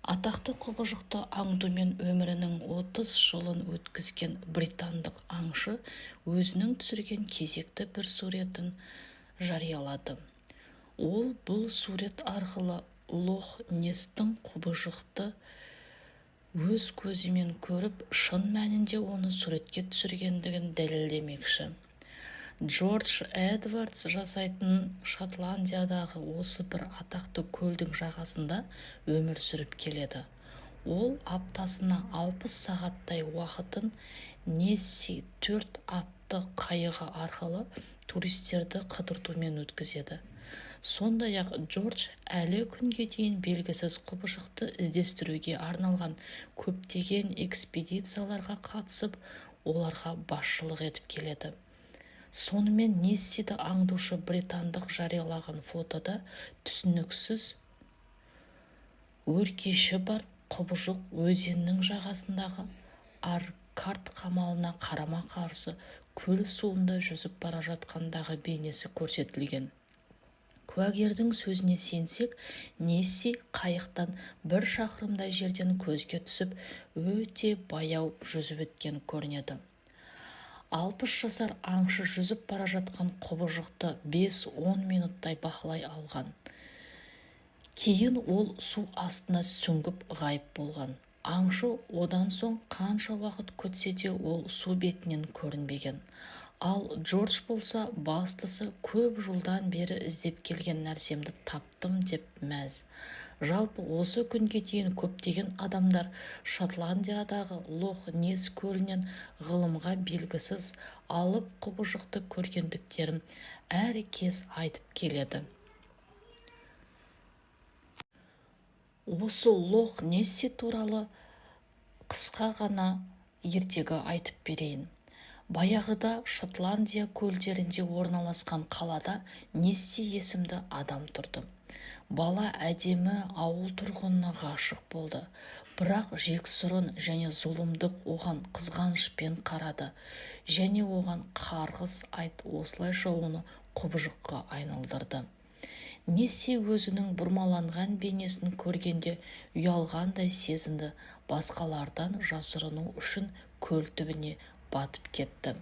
Атақты құбыжықты аңдумен өмірінің 30 жылын өткізген британдық аңшы өзінің түсірген кезекті бір суретін жариялады. Ол бұл сурет арқылы Лох-Несстің құбыжықты өз көзімен көріп, шын мәнінде оны суретке түсіргендігін дәлелдемекші. Джордж Эдвардс жасайтын Шотландиядағы осы бір атақты көлдің жағасында өмір сүріп келеді. Ол аптасына 60 сағаттай уақытын Несси 4 атты қайығы арқылы туристерді қыдыртумен өткізеді. Сондай-ақ Джордж әлі күнге дейін белгісіз құбыжықты іздестіруге арналған көптеген экспедицияларға қатысып, оларға басшылық етіп келеді. Сонымен Нессиді аңдушы британдық жариялаған фотода түсініксіз өркеші бар құбыжық өзеннің жағасындағы Аркад қамалына қарама-қарсы көл суында жүзіп бара жатқандағы бейнесі көрсетілген. Куәгердің сөзіне сенсек, Несси қайықтан 1 шақырымдай жерден көзге түсіп, өте баяу жүзіп өткен көрінеді. 60 жасар аңшы жүзіп бара жатқан құбыжықты 5-10 минуттай бақылай алған. Кейін ол су астына сүңгіп ғайып болған. Аңшы одан соң қанша уақыт күтсе де ол су бетінен көрінбеген. Ал Джордж болса, бастысы көп жылдан бері іздеп келген нәрсемді таптым деп мәз. Жалпы осы күнге дейін көптеген адамдар Шотландиядағы Лох-Несс көлінен ғылымға белгісіз алып құбыжықты көргендіктерін әр кез айтып келеді. Осы Лох-Несси туралы қысқа ғана ертегі айтып берейін. Баяғыда Шотландия көлдерінде орналасқан қалада Несси есімді адам тұрды. Бала әдемі ауыл тұрғынына ғашық болды, бірақ жексұрын және зұлымдық оған қызғанышпен қарады, және оған қарғыс айт, осылайша оны құбыжыққа айналдырды. Несси өзінің бұрмаланған бейнесін көргенде ұялғандай сезінді, басқалардан жасырыну үшін көл түбіне батып кетті.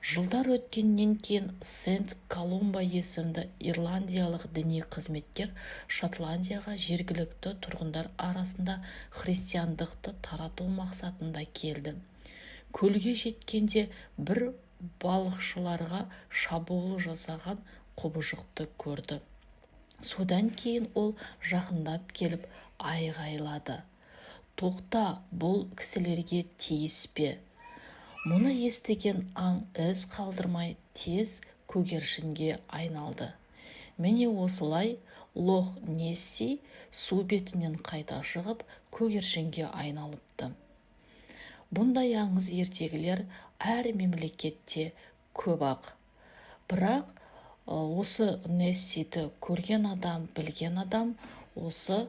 Жылдар өткеннен кейін Сент-Колумба есімді ирландиялық діни қызметкер Шотландияға жергілікті тұрғындар арасында христиандықты тарату мақсатында келді. Көлге жеткенде бір балықшыларға шабуыл жасаған құбыжықты көрді. Содан кейін ол жақындап келіп айғайлады: «Тоқта, бұл кісілерге тиіспе!» Мұны естіген аң із қалдырмай тез көгершінге айналды. Міне осылай Лох-Несси су бетінен қайта шығып, көгершінге айналыпты. Бұндай аңыз ертегілер әр мемлекетте көп-ақ. Бірақ осы Нессиді көрген адам, білген адам осы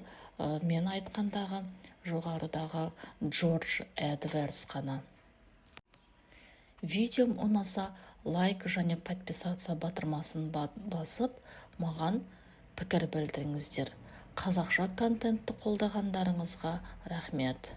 мен айтқандағы жоғарыдағы Джордж Эдвардс қана. Видеом ұнаса, лайк және подписаться батырмасын басып, маған пікір білдіріңіздер. Қазақша контентті қолдағандарыңызға рахмет.